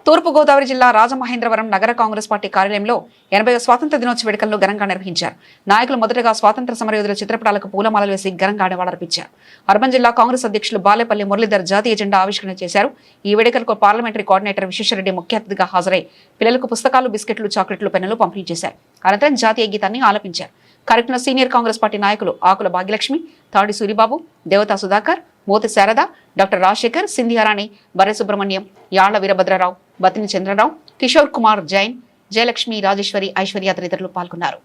తూర్పుగోదావరి జిల్లా రాజమహేంద్రవరం నగర కాంగ్రెస్ పార్టీ కార్యాలయంలో 80వ స్వాతంత్ర దినోత్సవ వేడుకలను ఘనంగా నిర్వహించారు. నాయకులు మొదటగా స్వాతంత్ర సమరయోధుల చిత్రపటాలకు పూలమాలలు వేసి ఘనంగా నివాళులర్పించారు. అర్బన్ జిల్లా కాంగ్రెస్ అధ్యక్షులు బాలేపల్లి మురళీధర్ జాతీయ జెండా ఆవిష్కరణ చేశారు. ఈ వేడుకలకు పార్లమెంటరీ కోఆర్డినేటర్ విశ్వేశ్వరరెడ్డి ముఖ్య అతిథిగా హాజరై పిల్లలకు పుస్తకాలు, బిస్కెట్లు, చాక్లెట్లు, పెన్నులు పంపిణీ చేశారు. అనంతరం జాతీయ గీతాన్ని ఆలపించారు. కార్యక్రమంలో సీనియర్ కాంగ్రెస్ పార్టీ నాయకులు ఆకుల భాగ్యలక్ష్మి, తాడి సూరిబాబు, దేవతా సుధాకర్, మోతి శారద, డాక్టర్ రాజశేఖర్, సింధియారాణి, బర్రె సుబ్రహ్మణ్యం, యాళ్ల వీరభద్రరావు, బతిని చంద్రరావు, కిషోర్ కుమార్ జైన్, జయలక్ష్మి, రాజేశ్వరి, ఐశ్వర్య తదితరులు పాల్గొన్నారు.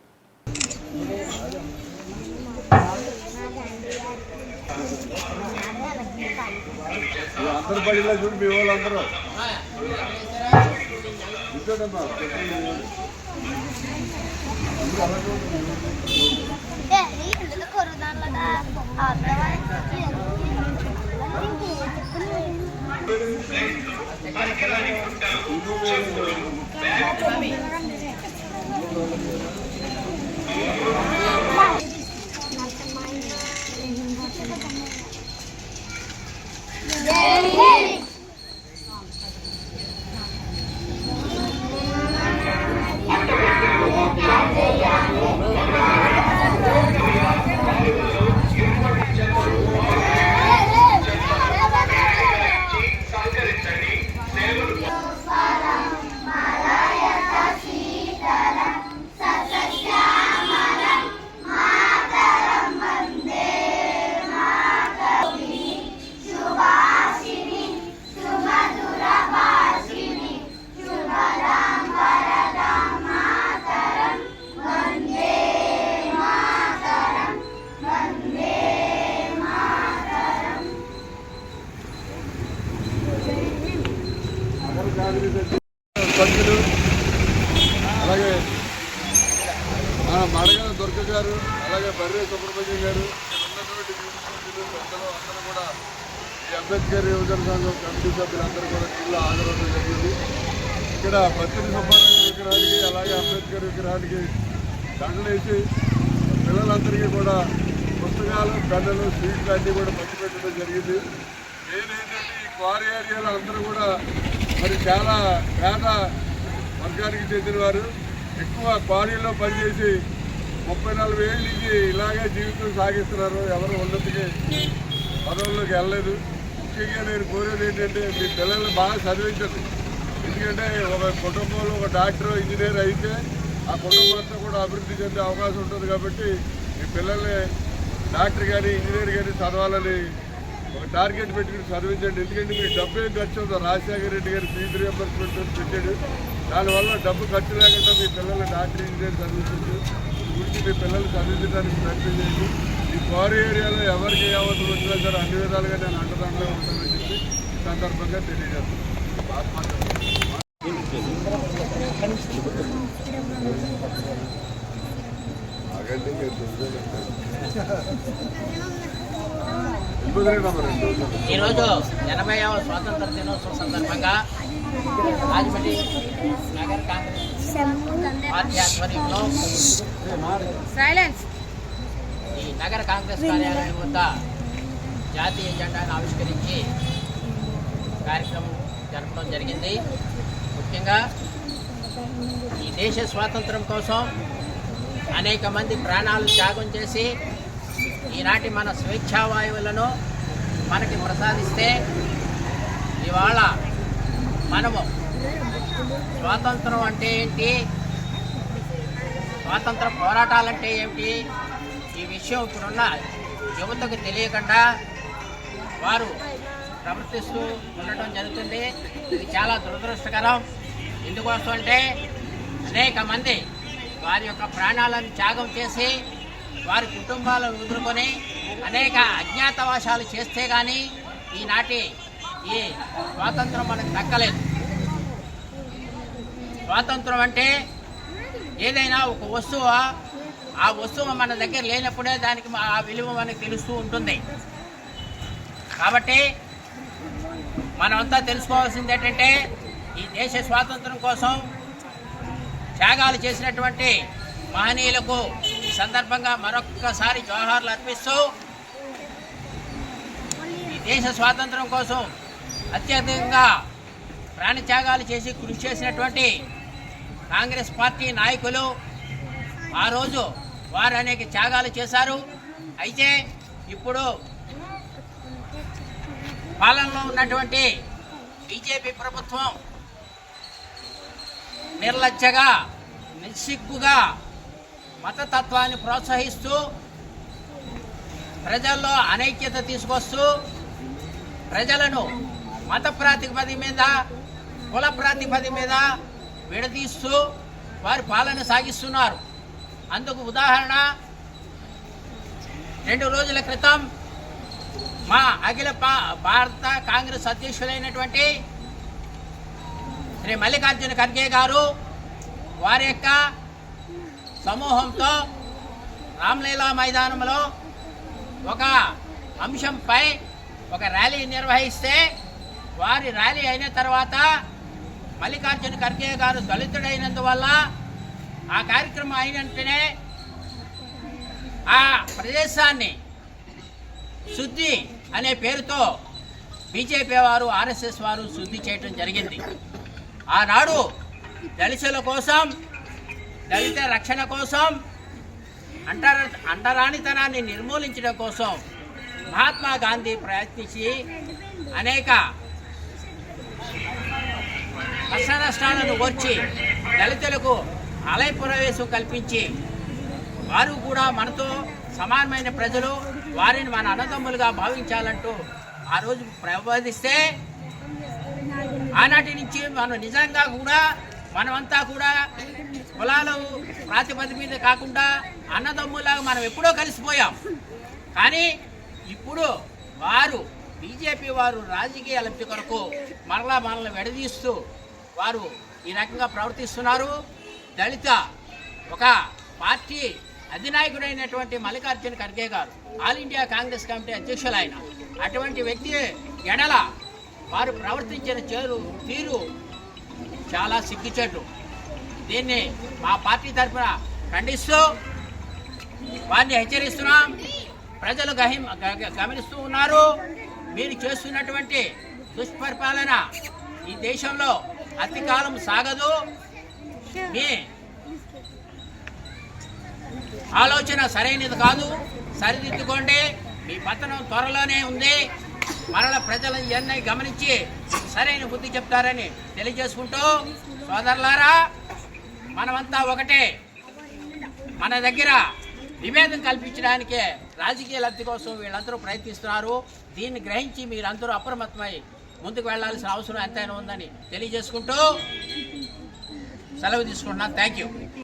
సభ్యులు అలాగే మడగల దుర్గ గారు, అలాగే బర్రె సుబ్రహ్మణ్యం గారు, ఉన్నటువంటి సభ్యులు పెద్దలు అందరూ కూడా ఈ అంబేద్కర్ యువజన సంఘం కమిటీ సభ్యులందరూ కూడా జిల్లా హాజరవడం జరిగింది. ఇక్కడ బత్తిని సుబ్బారావు విగ్రహానికి అలాగే అంబేద్కర్ విగ్రహానికి దండలేసి పిల్లలందరికీ కూడా పుస్తకాలు, పెన్నులు, స్వీట్లు అన్నీ కూడా పంచిపెట్టడం జరిగింది. నేనేంటంటే ఈ క్వారీ ఏరియాలో అందరూ కూడా మరి చాలా పేద వర్గానికి చెందినవారు, ఎక్కువ క్వారీలో పనిచేసి 30-40 ఏళ్ళ నుంచి ఇలాగే జీవితం సాగిస్తున్నారు. ఎవరు ఉన్నతికి పదవుల్లోకి వెళ్ళలేదు. ముఖ్యంగా నేను కోరేది ఏంటంటే మీ పిల్లల్ని బాగా చదివించండి. ఎందుకంటే ఒక కుటుంబంలో ఒక డాక్టర్, ఇంజనీర్ అయితే ఆ కుటుంబం అంతా కూడా అభివృద్ధి చెందే అవకాశం ఉంటుంది. కాబట్టి మీ పిల్లల్ని డాక్టర్ కానీ ఇంజనీర్ కానీ చదవాలని ఒక టార్గెట్ పెట్టుకుని చదివించండి. ఎందుకంటే మీకు డబ్బు ఏం ఖర్చు అవుతుందో రాజశేఖర రెడ్డి గారు ఫీజు రియంబర్స్మెంట్ పెట్టాడు. దానివల్ల డబ్బు ఖర్చు లేకుండా మీ పిల్లల్ని డాక్టర్, ఇంజనీర్ చదివించండి. గురించి మీ పిల్లల్ని చదివించడానికి ప్రయత్నం చేయండి. ఈ క్వారీ ఏరియాలో ఎవరికి ఏ అవసరం వచ్చినా సరే అన్ని విధాలుగా నేను అండదండగా ఉంటానని చెప్పి ఈ సందర్భంగా తెలియజేస్తాను. ఈరోజు 80వ స్వాతంత్ర దినోత్సవం సందర్భంగా రాజమండ్రి నగర కాంగ్రెస్ పార్టీ ఆధ్వర్యంలో ఈ నగర కాంగ్రెస్ కార్యాలయం వద్ద జాతీయ జెండాను ఆవిష్కరించి కార్యక్రమం జరపడం జరిగింది. ముఖ్యంగా ఈ దేశ స్వాతంత్రం కోసం అనేక మంది ప్రాణాలు త్యాగం చేసి ఈనాటి మన స్వేచ్ఛావాయువులను మనకి ప్రసాదిస్తే ఇవాళ మనము స్వాతంత్రం అంటే ఏంటి, స్వాతంత్ర పోరాటాలంటే ఏమిటి, ఈ విషయం ఇప్పుడున్న యువతకు తెలియకుండా వారు ప్రవర్తిస్తూ ఉండటం జరుగుతుంది. ఇది చాలా దురదృష్టకరం. ఎందుకోసం అంటే అనేక మంది వారి యొక్క ప్రాణాలను త్యాగం చేసి వారి కుటుంబాలను వదులుకొని అనేక అజ్ఞాతవాసాలు చేస్తే కానీ ఈనాటి ఈ స్వాతంత్రం మనకు దక్కలేదు. స్వాతంత్రం అంటే ఏదైనా ఒక వస్తువు, ఆ వస్తువు మన దగ్గర లేనప్పుడే దానికి ఆ విలువ మనకు తెలుస్తూ ఉంటుంది. కాబట్టి మనమంతా తెలుసుకోవాల్సింది ఏంటంటే ఈ దేశ స్వాతంత్రం కోసం త్యాగాలు చేసినటువంటి మహనీయులకు ఈ సందర్భంగా మరొక్కసారి జోహార్లు అర్పిస్తూ ఈ దేశ స్వాతంత్రం కోసం అత్యధికంగా ప్రాణత్యాగాలు చేసి కృషి చేసినటువంటి కాంగ్రెస్ పార్టీ నాయకులు ఆ రోజు వారు అనేక త్యాగాలు చేశారు. అయితే ఇప్పుడు పాలనలో ఉన్నటువంటి బీజేపీ ప్రభుత్వం నిర్లజ్జగా నిస్సిగ్గుగా మతతత్వాన్ని ప్రోత్సహిస్తూ ప్రజల్లో అనైక్యత తీసుకొస్తూ ప్రజలను మత ప్రాతిపదిక మీద కుల ప్రాతిపదిక మీద విడదీస్తూ వారి పాలన సాగిస్తున్నారు. అందుకు ఉదాహరణ 2 రోజుల క్రితం మా అఖిల భారత కాంగ్రెస్ అధ్యక్షులైనటువంటి శ్రీ మల్లికార్జున ఖర్గే గారు వారి యొక్క సమూహంతో రామ్లీలా మైదానంలో ఒక అంశంపై ఒక ర్యాలీ నిర్వహిస్తే వారి ర్యాలీ అయిన తర్వాత మల్లికార్జున ఖర్గే గారు దళితుడైనందువల్ల ఆ కార్యక్రమం అయిన వెంటనే ఆ ప్రదేశాన్ని శుద్ధి అనే పేరుతో బీజేపీ వారు ఆర్ఎస్ఎస్ వారు శుద్ధి చేయడం జరిగింది. ఆనాడు దళితుల కోసం దళిత రక్షణ కోసం అంటరానితనాన్ని నిర్మూలించడం కోసం మహాత్మా గాంధీ ప్రయత్నించి అనేక కష్ట నష్టాలను ఓర్చి దళితులకు ఆలయ ప్రవేశం కల్పించి వారు కూడా మనతో సమానమైన ప్రజలు వారిని మన అన్నదమ్ములుగా భావించాలంటూ ఆ రోజు ప్రబోధిస్తే ఆనాటి నుంచి మనం నిజంగా కూడా మనమంతా కూడా కులాలు ప్రాతిపదిక మీద కాకుండా అన్నదమ్ములాగా మనం ఎప్పుడో కలిసిపోయాం. కానీ ఇప్పుడు వారు బీజేపీ వారు రాజకీయ లబ్ధి కొరకు మనల్ని విడదీస్తూ వారు ఈ రకంగా ప్రవర్తిస్తున్నారు. దళిత ఒక పార్టీ అధినాయకుడైనటువంటి మల్లికార్జున ఖర్గే గారు ఆల్ ఇండియా కాంగ్రెస్ కమిటీ అధ్యక్షులు ఆయన అటువంటి వ్యక్తి ఎడల వారు ప్రవర్తించిన తీరు చాలా సిగ్గుచేటు. దీన్ని మా పార్టీ తరఫున ఖండిస్తూ వారిని హెచ్చరిస్తున్నాం. ప్రజలు గమనిస్తూ ఉన్నారు. మీరు చేస్తున్నటువంటి దుష్పరిపాలన ఈ దేశంలో అతికాలం సాగదు. మీ ఆలోచన సరైనది కాదు, సరిదిద్దుకోండి. మీ పతనం త్వరలోనే ఉంది. మరల ప్రజలు ఇవన్నీ గమనించి సరైన బుద్ధి చెప్తారని తెలియజేసుకుంటూ, సోదరులారా మనమంతా ఒకటే. మన దగ్గర విభేదం కల్పించడానికే రాజకీయ లబ్ధి కోసం వీళ్ళందరూ ప్రయత్నిస్తున్నారు. దీన్ని గ్రహించి మీరందరూ అప్రమత్తమై ముందుకు వెళ్లాల్సిన అవసరం ఎంతైనా ఉందని తెలియజేసుకుంటూ సెలవు తీసుకుంటున్నాను. Thank you.